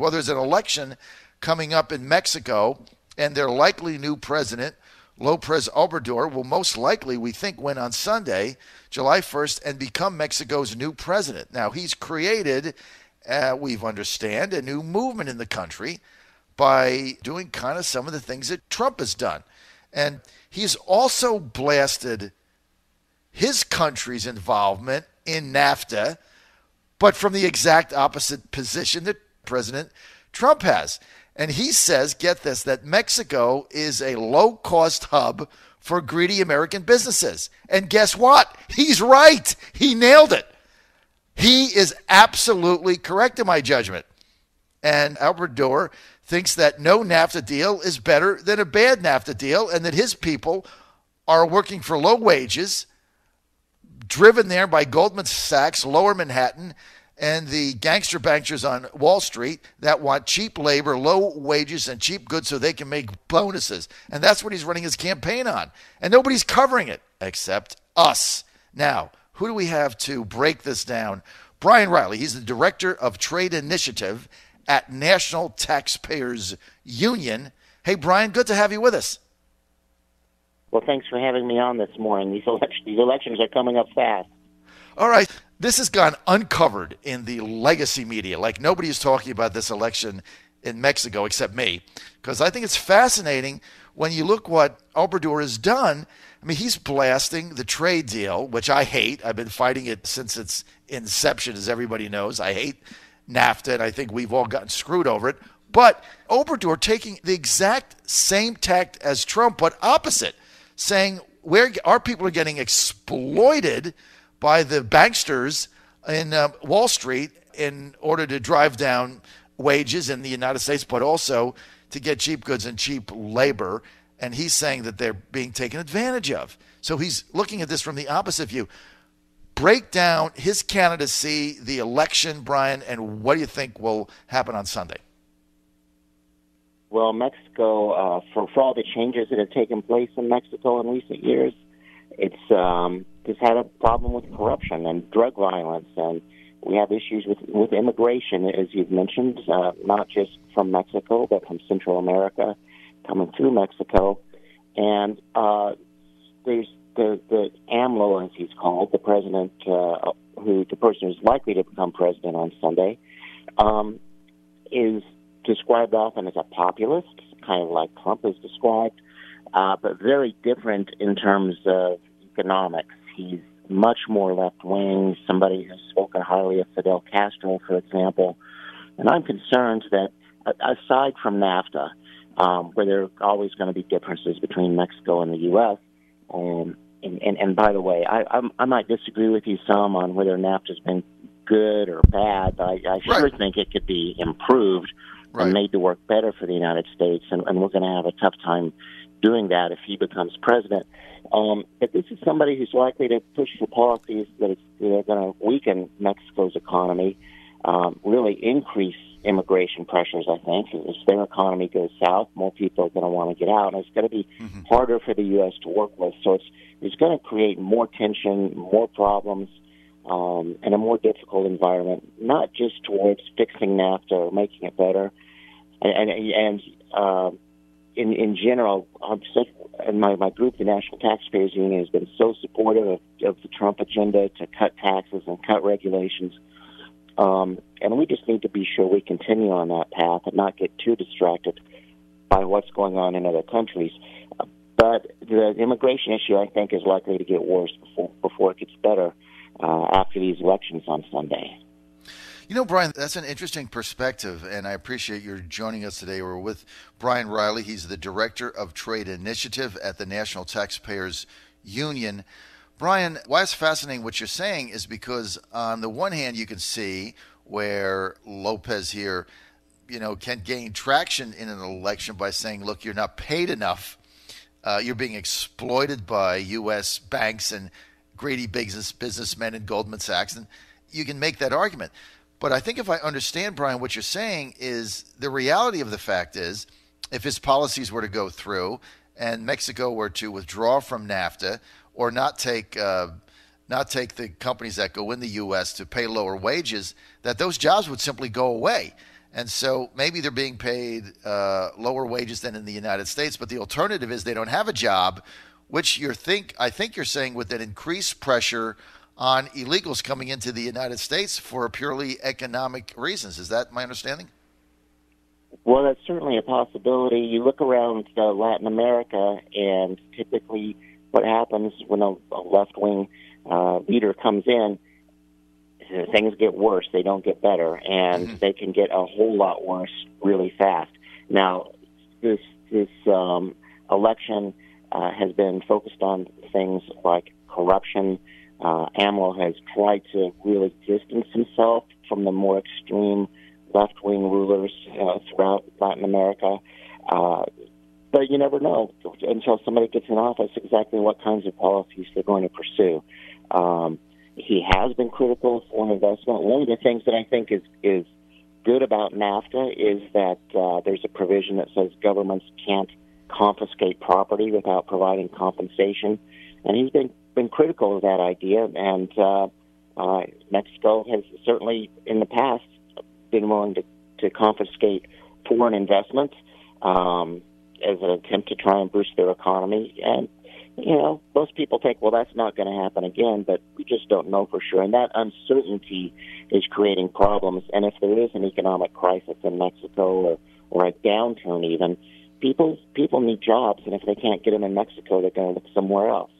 Well, there's an election coming up in Mexico, and their likely new president, López Obrador, will most likely, we think, win on Sunday, July 1st, and become Mexico's new president. Now, he's created, we understand, a new movement in the country by doing kind of some of the things that Trump has done. And he's also blasted his country's involvement in NAFTA, but from the exact opposite position that President Trump has. And he says, get this, that Mexico is a low-cost hub for greedy American businesses. And guess what? He's right. He nailed it. He is absolutely correct in my judgment. And Obrador thinks that no NAFTA deal is better than a bad NAFTA deal, and that his people are working for low wages, driven there by Goldman Sachs, Lower Manhattan, and the gangster bankers on Wall Street that want cheap labor, low wages, and cheap goods so they can make bonuses. And that's what he's running his campaign on. And nobody's covering it except us. Now, who do we have to break this down? Brian Riley. He's the Director of Trade Initiative at National Taxpayers Union. Hey, Brian, good to have you with us. Well, thanks for having me on this morning. These elections are coming up fast. All right. This has gone uncovered in the legacy media. Like, nobody is talking about this election in Mexico except me, because I think it's fascinating when you look what Obrador has done. I mean, he's blasting the trade deal, which I hate. I've been fighting it since its inception, as everybody knows. I hate NAFTA, and I think we've all gotten screwed over it. But Obrador taking the exact same tact as Trump, but opposite, saying our people are getting exploited by the banksters in Wall Street in order to drive down wages in the United States, but also to get cheap goods and cheap labor. And he's saying that they're being taken advantage of. So he's looking at this from the opposite view. Break down his candidacy, the election, Brian, and what do you think will happen on Sunday? Well, Mexico, for all the changes that have taken place in Mexico in recent years, it's had a problem with corruption and drug violence, and we have issues with immigration, as you've mentioned, not just from Mexico, but from Central America coming through Mexico. And there's the AMLO, as he's called, the president, the person who's likely to become president on Sunday, is described often as a populist, kind of like Trump is described, but very different in terms of economics. He's much more left-wing, somebody who's spoken highly of Fidel Castro, for example. And I'm concerned that, aside from NAFTA, where there are always going to be differences between Mexico and the U.S., and by the way, I might disagree with you some on whether NAFTA's been good or bad, but I sure think it could be improved and made to work better for the United States, and we're going to have a tough time doing that if he becomes president. But this is somebody who's likely to push for policies that are going to weaken Mexico's economy, really increase immigration pressures, I think. As their economy goes south, more people are going to want to get out, and it's going to be harder for the U.S. to work with. So it's going to create more tension, more problems, and a more difficult environment, not just towards fixing NAFTA or making it better. And in general, my group, the National Taxpayers Union, has been so supportive of the Trump agenda to cut taxes and cut regulations. And we just need to be sure we continue on that path and not get too distracted by what's going on in other countries. But the immigration issue, I think, is likely to get worse before it gets better after these elections on Sunday. You know, Brian, that's an interesting perspective, and I appreciate you joining us today. We're with Brian Riley. He's the Director of Trade Initiative at the National Taxpayers Union. Brian, why it's fascinating what you're saying is because on the one hand, you can see where Lopez here, can gain traction in an election by saying, look, you're not paid enough. You're being exploited by U.S. banks and greedy businessmen and Goldman Sachs, and you can make that argument. But I think if I understand, Brian, what you're saying is the reality of the fact is if his policies were to go through and Mexico were to withdraw from NAFTA or not take the companies that go in the U.S. to pay lower wages, that those jobs would simply go away. And so maybe they're being paid lower wages than in the United States, but the alternative is they don't have a job, which I think you're saying with an increased pressure on illegals coming into the United States for purely economic reasons. Is that my understanding? Well, that's certainly a possibility. You look around Latin America, and typically what happens when a left-wing leader comes in, things get worse. They don't get better, and they can get a whole lot worse really fast. Now, this election has been focused on things like corruption. AMLO has tried to really distance himself from the more extreme left-wing rulers throughout Latin America. But you never know until somebody gets in office exactly what kinds of policies they're going to pursue. He has been critical of foreign investment. One of the things that I think is good about NAFTA is that there's a provision that says governments can't confiscate property without providing compensation. And he's been critical of that idea. And Mexico has certainly in the past been willing to confiscate foreign investment as an attempt to try and boost their economy. And, you know, most people think, well, that's not going to happen again, but we just don't know for sure. And that uncertainty is creating problems. And if there is an economic crisis in Mexico or a downturn even, people need jobs. And if they can't get them in Mexico, they're going to look somewhere else.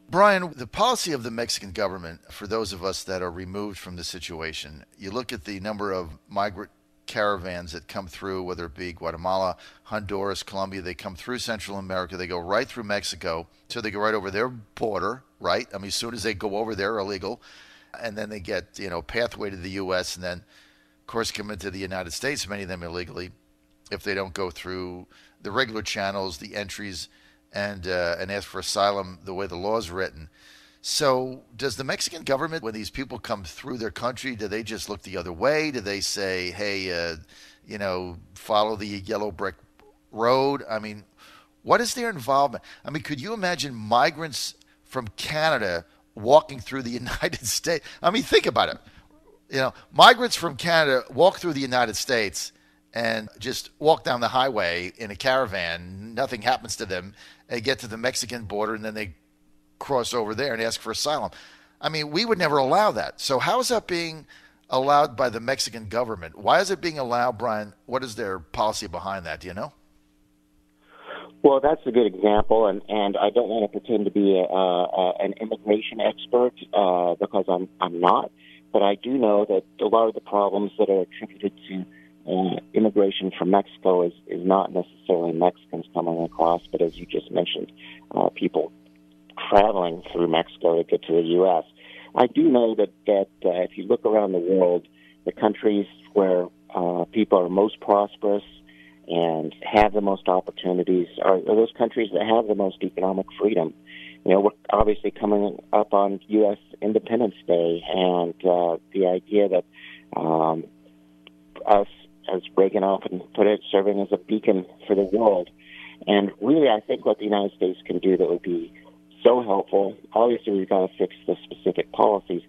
Brian, the policy of the Mexican government, for those of us that are removed from the situation, you look at the number of migrant caravans that come through, whether it be Guatemala, Honduras, Colombia, they come through Central America, they go right through Mexico, so they go right over their border, right? I mean, as soon as they go over, they're illegal, and then they get, pathway to the U.S., and then, of course, come into the United States, many of them illegally, if they don't go through the regular channels, the entries, and ask for asylum the way the law is written. So does the Mexican government, when these people come through their country, do they just look the other way? Do they say, hey, follow the yellow brick road? I mean, what is their involvement? I mean, could you imagine migrants from Canada walking through the United States? I mean, think about it. Migrants from Canada walk through the United States and just walk down the highway in a caravan. Nothing happens to them. They get to the Mexican border, and then they cross over there and ask for asylum. I mean, we would never allow that. So how is that being allowed by the Mexican government? Why is it being allowed, Brian? What is their policy behind that? Do you know? Well, that's a good example, and I don't want to pretend to be an immigration expert because I'm not. But I do know that a lot of the problems that are attributed to immigration from Mexico is not necessarily Mexicans coming across, but as you just mentioned, people traveling through Mexico to get to the U.S. I do know that if you look around the world, the countries where people are most prosperous and have the most opportunities are those countries that have the most economic freedom. We're obviously coming up on U.S. Independence Day, and the idea that us, as Reagan often put it, serving as a beacon for the world. And really, I think what the United States can do that would be so helpful, obviously we've got to fix the specific policies,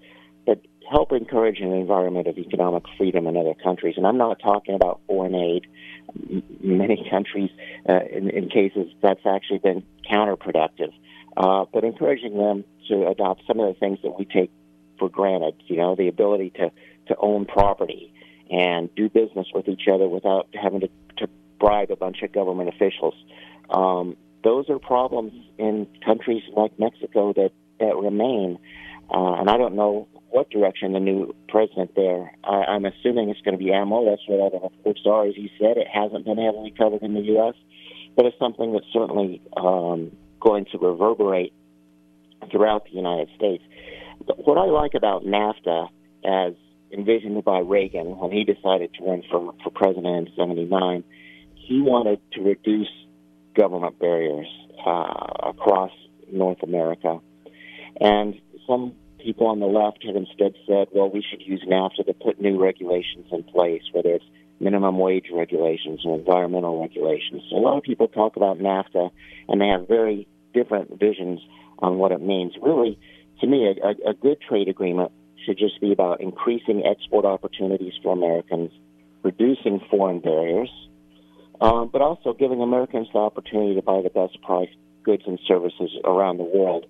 but help encourage an environment of economic freedom in other countries. And I'm not talking about foreign aid. Many countries, in cases, that's actually been counterproductive. But encouraging them to adopt some of the things that we take for granted, the ability to own property and do business with each other without having to bribe a bunch of government officials. Those are problems in countries like Mexico that remain. And I don't know what direction the new president there, I'm assuming it's going to be AMLO. That's what all the reports are. As you said, it hasn't been heavily covered in the U.S., but it's something that's certainly going to reverberate throughout the United States. What I like about NAFTA, as envisioned by Reagan when he decided to run for president in 1979, he wanted to reduce government barriers across North America. And some people on the left have instead said, well, we should use NAFTA to put new regulations in place, whether it's minimum wage regulations or environmental regulations. So a lot of people talk about NAFTA, and they have very different visions on what it means. Really, to me, a good trade agreement should just be about increasing export opportunities for Americans, reducing foreign barriers, but also giving Americans the opportunity to buy the best priced goods and services around the world.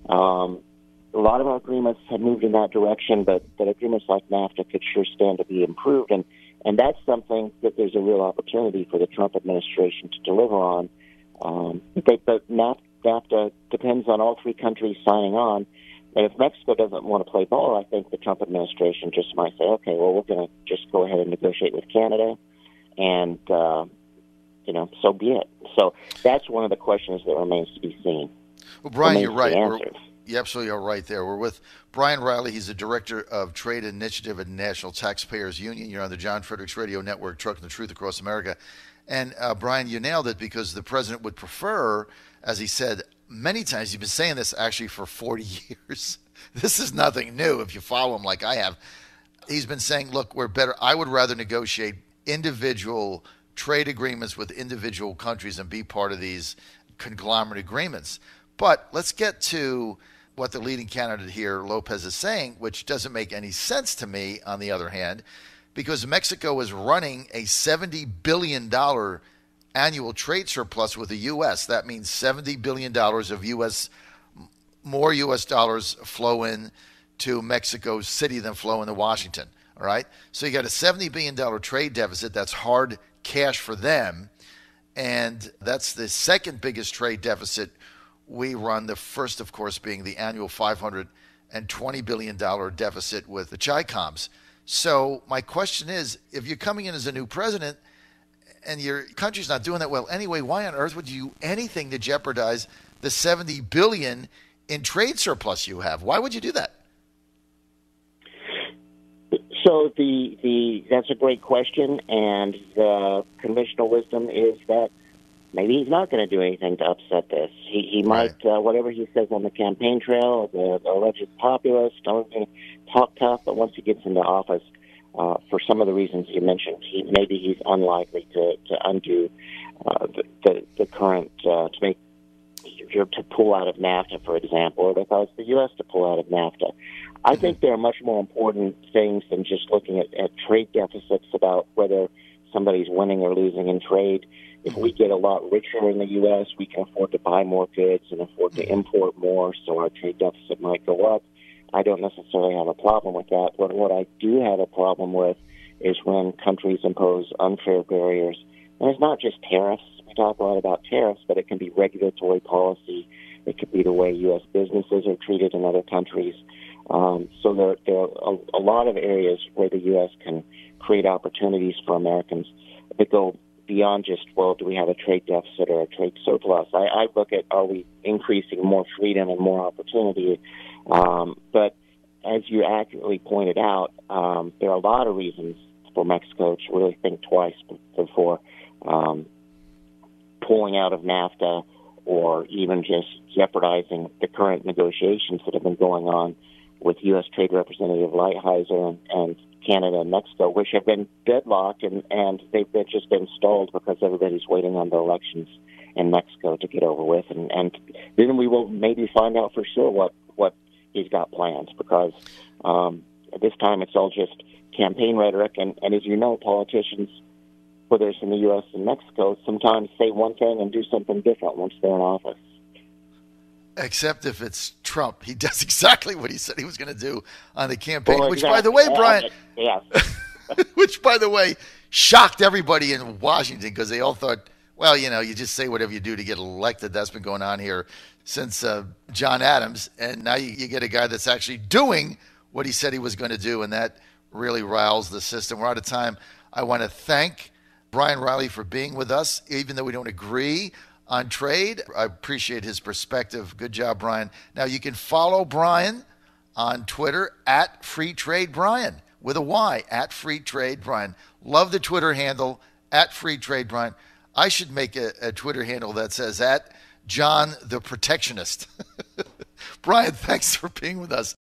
A lot of our agreements have moved in that direction, but agreements like NAFTA could sure stand to be improved, and that's something that there's a real opportunity for the Trump administration to deliver on. But NAFTA depends on all three countries signing on. And if Mexico doesn't want to play ball, I think the Trump administration just might say, okay, well, we're going to just go ahead and negotiate with Canada, and, so be it. So that's one of the questions that remains to be seen. Well, Brian, you're right. You absolutely are right there. We're with Brian Riley. He's the Director of Trade Initiative at National Taxpayers Union. You're on the John Fredericks Radio Network, trucking the truth across America. And, Brian, you nailed it, because the president would prefer, as he said many times, he's been saying this actually for 40 years. This is nothing new if you follow him like I have. He's been saying, look, I would rather negotiate individual trade agreements with individual countries and be part of these conglomerate agreements. But let's get to what the leading candidate here, Lopez, is saying, which doesn't make any sense to me, on the other hand, because Mexico is running a $70 billion annual trade surplus with the U.S. That means $70 billion of more U.S. dollars flow in to Mexico City than flow into Washington. All right? So you got a $70 billion trade deficit. That's hard cash for them. And that's the second biggest trade deficit we run, the first, of course, being the annual $520 billion deficit with the Chi-Coms. So my question is, if you're coming in as a new president and your country's not doing that well anyway, why on earth would you do anything to jeopardize the $70 billion in trade surplus you have? Why would you do that? So that's a great question, and the conventional wisdom is that maybe he's not going to do anything to upset this. He might, whatever he says on the campaign trail, the alleged populist, talk tough, but once he gets into office, for some of the reasons you mentioned, maybe he's unlikely to undo the current, to pull out of NAFTA, for example, or to cause the U.S. to pull out of NAFTA. I think there are much more important things than just looking at trade deficits about whether somebody's winning or losing in trade. If we get a lot richer in the U.S., we can afford to buy more goods and afford to import more, so our trade deficit might go up. I don't necessarily have a problem with that. But what I do have a problem with is when countries impose unfair barriers. And it's not just tariffs. We talk a lot about tariffs, but it can be regulatory policy. It could be the way U.S. businesses are treated in other countries. So there are a lot of areas where the U.S. can create opportunities for Americans that go beyond just, well, do we have a trade deficit or a trade surplus? I look at, are we increasing more freedom and more opportunity? But as you accurately pointed out, there are a lot of reasons for Mexico to really think twice before pulling out of NAFTA or even just jeopardizing the current negotiations that have been going on with U.S. Trade Representative Lighthizer and Canada and Mexico, which have been deadlocked, and they've just been stalled because everybody's waiting on the elections in Mexico to get over with. And then we will maybe find out for sure what he's got planned, because at this time it's all just campaign rhetoric. And as you know, politicians, whether it's in the U.S. and Mexico, sometimes say one thing and do something different once they're in office. Except if it's Trump. He does exactly what he said he was going to do on the campaign, well, which, by the way, Brian, which, by the way, shocked everybody in Washington, because they all thought, well, you just say whatever you do to get elected. That's been going on here since John Adams. And now you get a guy that's actually doing what he said he was going to do, and that really riles the system. We're out of time. I want to thank Brian Riley for being with us, even though we don't agree on trade. I appreciate his perspective. Good job, Brian. Now, you can follow Brian on Twitter at Free Trade Brian with a Y, at Free Trade Brian. Love the Twitter handle, at Free Trade Brian. I should make a Twitter handle that says at John the Protectionist. Brian, thanks for being with us.